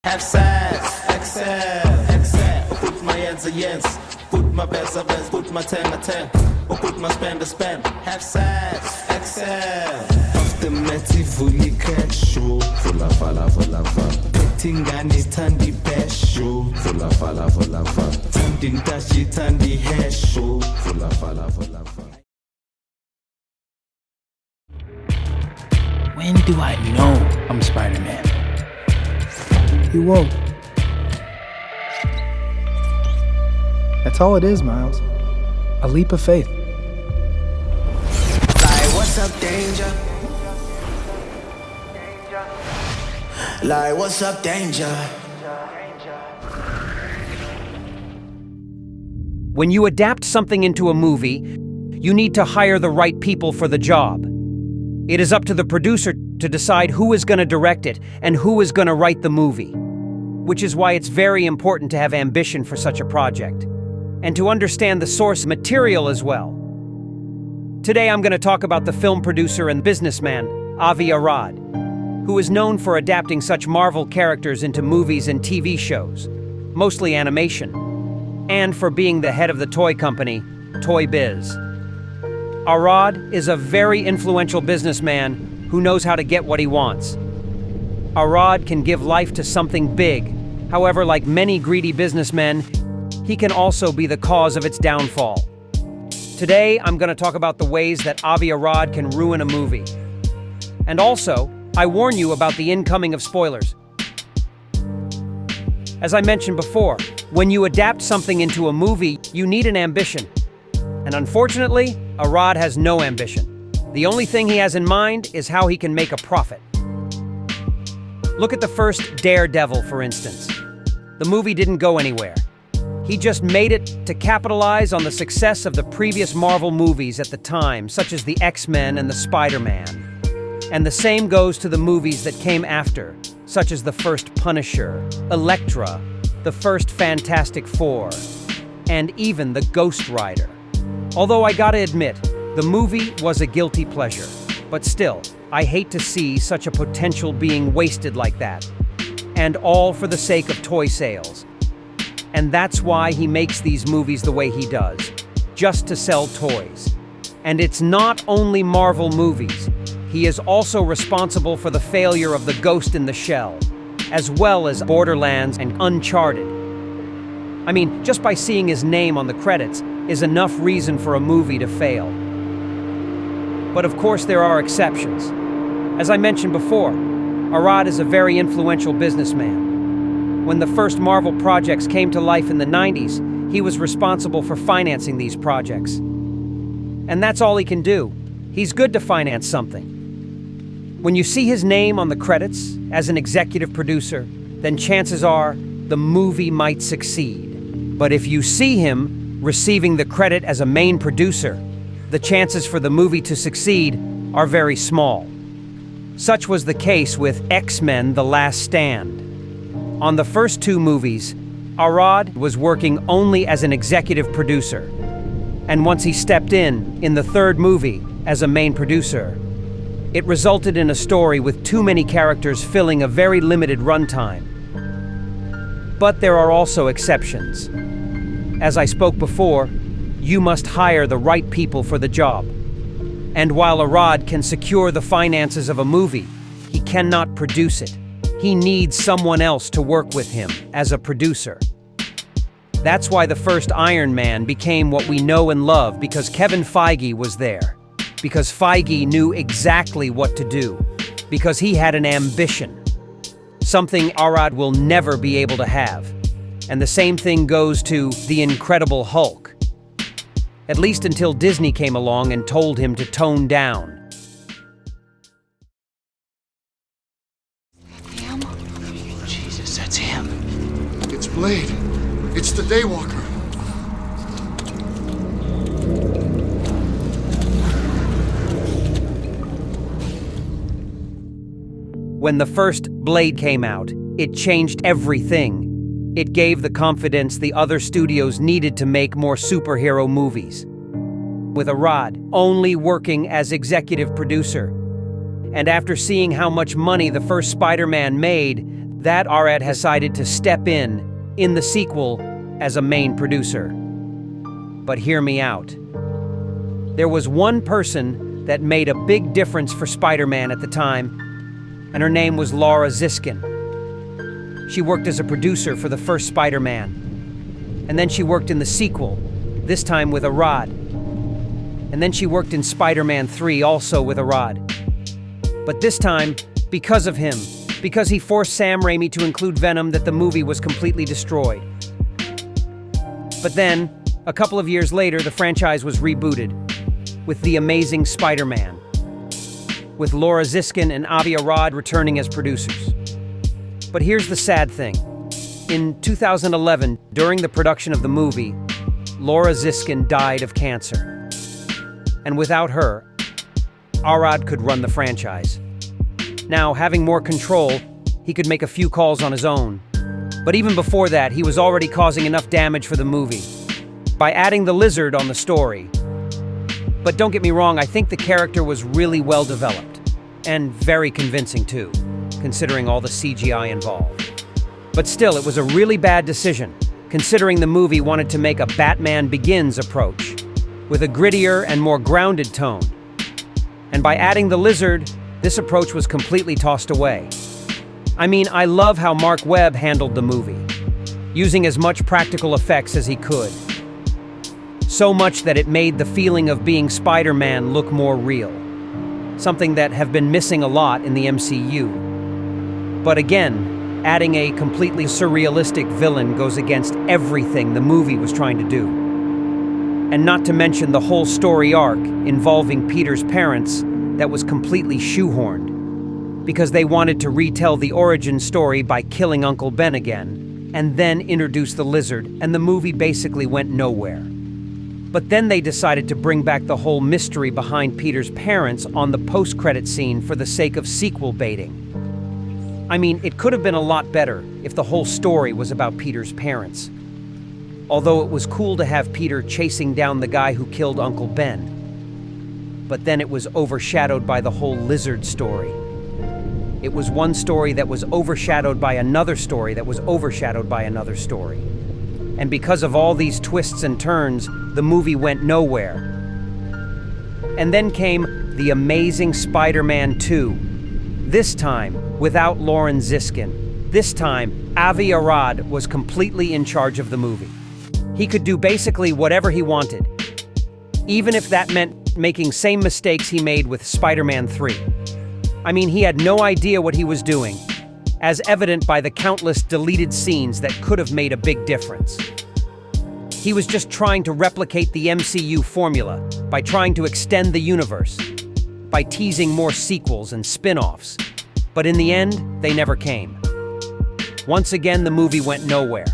Have sex, excel. Put my hands against, put my best, put my 10, or put my spend. Have sex, excel. Aftermath fully crack show. Vola. Tingani tandi best show. Vola. Tandi tashi tandi hair show. Vola. When do I know I'm Spider-Man? You won't. That's all it is, Miles. A leap of faith. Like, what's up, danger? Like, what's up, danger? When you adapt something into a movie, you need to hire the right people for the job. It is up to the producer to decide who is going to direct it and who is going to write the movie, which is why it's very important to have ambition for such a project, and to understand the source material as well. Today I'm going to talk about the film producer and businessman, Avi Arad, who is known for adapting such Marvel characters into movies and TV shows, mostly animation, and for being the head of the toy company, Toy Biz. Arad is a very influential businessman who knows how to get what he wants. Arad can give life to something big. However, like many greedy businessmen, he can also be the cause of its downfall. Today, I'm going to talk about the ways that Avi Arad can ruin a movie. And also, I warn you about the incoming of spoilers. As I mentioned before, when you adapt something into a movie, you need an ambition. And unfortunately, Arad has no ambition. The only thing he has in mind is how he can make a profit. Look at the first Daredevil, for instance. The movie didn't go anywhere. He just made it to capitalize on the success of the previous Marvel movies at the time, such as the X-Men and the Spider-Man. And the same goes to the movies that came after, such as the first Punisher, Elektra, the first Fantastic Four, and even the Ghost Rider. Although I gotta admit, the movie was a guilty pleasure. But still, I hate to see such a potential being wasted like that. And all for the sake of toy sales. And that's why he makes these movies the way he does, just to sell toys. And it's not only Marvel movies. He is also responsible for the failure of the Ghost in the Shell, as well as Borderlands and Uncharted. I mean, just by seeing his name on the credits is enough reason for a movie to fail. But of course there are exceptions. As I mentioned before, Arad is a very influential businessman. When the first Marvel projects came to life in the 90s, he was responsible for financing these projects. And that's all he can do. He's good to finance something. When you see his name on the credits as an executive producer, then chances are the movie might succeed. But if you see him receiving the credit as a main producer, the chances for the movie to succeed are very small. Such was the case with X-Men: The Last Stand. On the first two movies, Arad was working only as an executive producer. And once he stepped in the third movie as a main producer, it resulted in a story with too many characters filling a very limited runtime. But there are also exceptions. As I spoke before, you must hire the right people for the job. And while Arad can secure the finances of a movie, he cannot produce it. He needs someone else to work with him as a producer. That's why the first Iron Man became what we know and love, because Kevin Feige was there. Because Feige knew exactly what to do. Because he had an ambition. Something Arad will never be able to have. And the same thing goes to The Incredible Hulk. At least until Disney came along and told him to tone down. Him? Jesus, that's him. It's Blade. It's the Daywalker. When the first Blade came out, it changed everything. It gave the confidence the other studios needed to make more superhero movies. With Arad only working as executive producer. And after seeing how much money the first Spider-Man made, that Arad has decided to step in the sequel as a main producer. But hear me out. There was one person that made a big difference for Spider-Man at the time, and her name was Laura Ziskin. She worked as a producer for the first Spider-Man, and then she worked in the sequel, this time with Arad. And then she worked in Spider-Man 3, also with Arad. But this time, because of him, because he forced Sam Raimi to include Venom, that the movie was completely destroyed. But then, a couple of years later, the franchise was rebooted with The Amazing Spider-Man, with Laura Ziskin and AVI ARAD returning as producers. But here's the sad thing. In 2011, during the production of the movie, Laura Ziskin died of cancer. And without her, Arad could run the franchise. Now, having more control, he could make a few calls on his own. But even before that, he was already causing enough damage for the movie by adding the lizard on the story. But don't get me wrong, I think the character was really well developed, and very convincing too, considering all the CGI involved. But still, it was a really bad decision, considering the movie wanted to make a Batman Begins approach, with a grittier and more grounded tone. And by adding the lizard, this approach was completely tossed away. I mean, I love how Mark Webb handled the movie, using as much practical effects as he could. So much that it made the feeling of being Spider-Man look more real, something that have been missing a lot in the MCU. But again, adding a completely surrealistic villain goes against everything the movie was trying to do. And not to mention the whole story arc involving Peter's parents that was completely shoehorned, because they wanted to retell the origin story by killing Uncle Ben again, and then introduce the lizard, and the movie basically went nowhere. But then they decided to bring back the whole mystery behind Peter's parents on the post-credit scene for the sake of sequel baiting. I mean, it could have been a lot better if the whole story was about Peter's parents. Although it was cool to have Peter chasing down the guy who killed Uncle Ben. But then it was overshadowed by the whole lizard story. It was one story that was overshadowed by another story that was overshadowed by another story. And because of all these twists and turns, the movie went nowhere. And then came The Amazing Spider-Man 2. This time, without Lauren Ziskin. This time, Avi Arad was completely in charge of the movie. He could do basically whatever he wanted, even if that meant making same mistakes he made with Spider-Man 3. I mean, he had no idea what he was doing, as evident by the countless deleted scenes that could have made a big difference. He was just trying to replicate the MCU formula by trying to extend the universe, by teasing more sequels and spin-offs. But in the end, they never came. Once again, the movie went nowhere.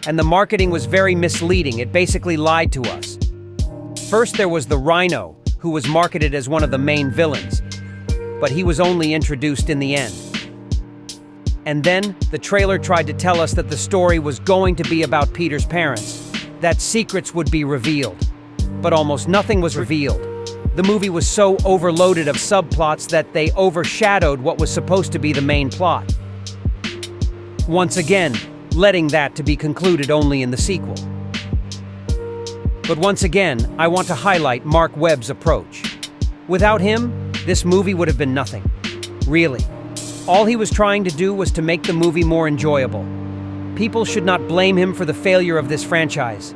And the marketing was very misleading. It basically lied to us. First, there was the Rhino, who was marketed as one of the main villains, but he was only introduced in the end. And then, the trailer tried to tell us that the story was going to be about Peter's parents, that secrets would be revealed. But almost nothing was revealed. The movie was so overloaded of subplots that they overshadowed what was supposed to be the main plot. Once again, letting that to be concluded only in the sequel. But once again, I want to highlight Mark Webb's approach. Without him, this movie would have been nothing. Really. All he was trying to do was to make the movie more enjoyable. People should not blame him for the failure of this franchise.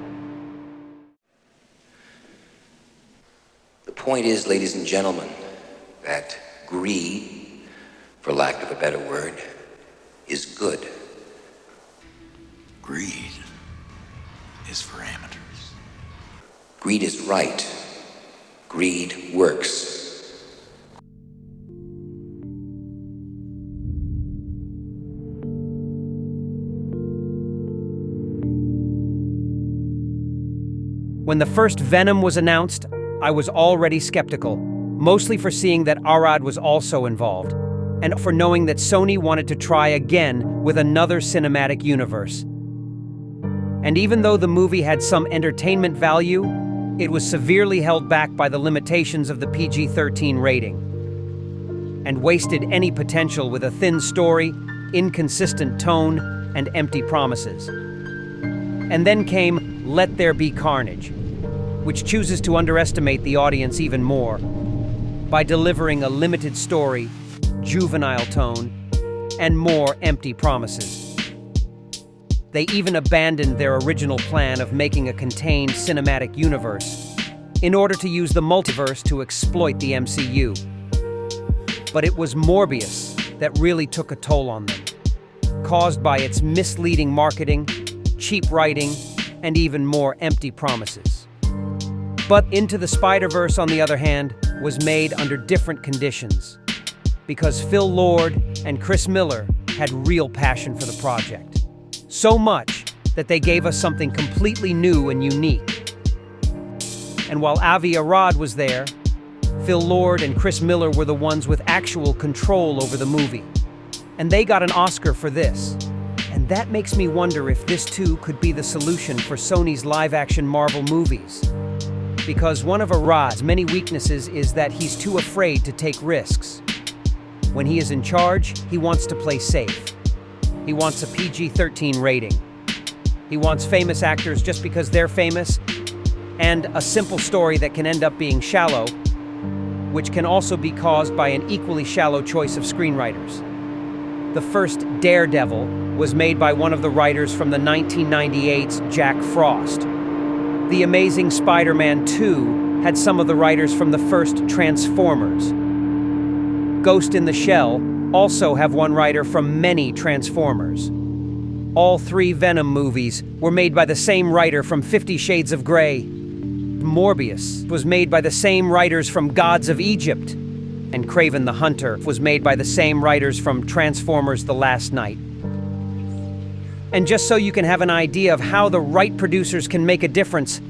The point is, ladies and gentlemen, that greed, for lack of a better word, is good. Greed is for amateurs. Greed is right. Greed works. When the first Venom was announced, I was already skeptical, mostly for seeing that Arad was also involved, and for knowing that Sony wanted to try again with another cinematic universe. And even though the movie had some entertainment value, it was severely held back by the limitations of the PG-13 rating, and wasted any potential with a thin story inconsistent tone, and empty promises. And then came Let There Be Carnage, which chooses to underestimate the audience even more by delivering a limited story, juvenile tone, and more empty promises. They even abandoned their original plan of making a contained cinematic universe in order to use the multiverse to exploit the MCU. But it was Morbius that really took a toll on them, caused by its misleading marketing, cheap writing, and even more empty promises. But Into the Spider-Verse, on the other hand, was made under different conditions, because Phil Lord and Chris Miller had real passion for the project. So much that they gave us something completely new and unique. And while AVI ARAD was there, Phil Lord and Chris Miller were the ones with actual control over the movie. And they got an Oscar for this. And that makes me wonder if this too could be the solution for Sony's live-action Marvel movies. Because one of Arad's many weaknesses is that he's too afraid to take risks. When he is in charge, he wants to play safe. He wants a PG-13 rating. He wants famous actors just because they're famous, and a simple story that can end up being shallow, which can also be caused by an equally shallow choice of screenwriters. The first Daredevil was made by one of the writers from the 1998's Jack Frost. The Amazing Spider-Man 2 had some of the writers from the first Transformers. Ghost in the Shell also have one writer from many Transformers. All three Venom movies were made by the same writer from 50 Shades of Grey. Morbius was made by the same writers from Gods of Egypt. And Kraven the Hunter was made by the same writers from Transformers: The Last Night. And just so you can have an idea of how the right producers can make a difference,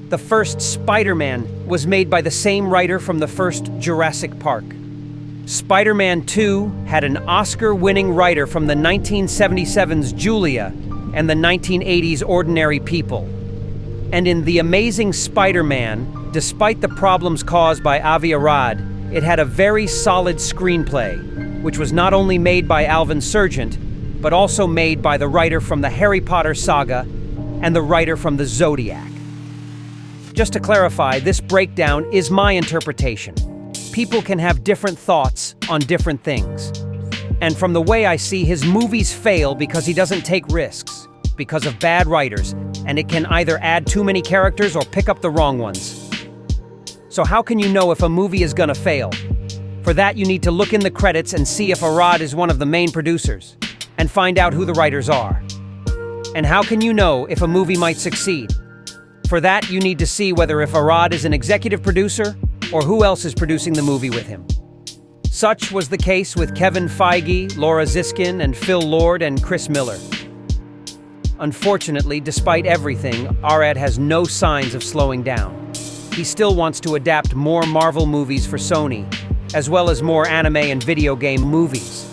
the first Spider-Man was made by the same writer from the first Jurassic Park. Spider-Man 2 had an Oscar-winning writer from the 1977's Julia and the 1980's Ordinary People. And in The Amazing Spider-Man, despite the problems caused by Avi Arad, it had a very solid screenplay, which was not only made by Alvin Sergeant, but also made by the writer from the Harry Potter saga and the writer from the Zodiac. Just to clarify, this breakdown is my interpretation. People can have different thoughts on different things. And from the way I see, his movies fail because he doesn't take risks, because of bad writers, and it can either add too many characters or pick up the wrong ones. So how can you know if a movie is gonna fail? For that, you need to look in the credits and see if Arad is one of the main producers, and find out who the writers are. And how can you know if a movie might succeed? For that, you need to see whether if Arad is an executive producer or who else is producing the movie with him. Such was the case with Kevin Feige, Laura Ziskin, and Phil Lord and Chris Miller. Unfortunately, despite everything, Arad has no signs of slowing down. He still wants to adapt more Marvel movies for Sony, as well as more anime and video game movies.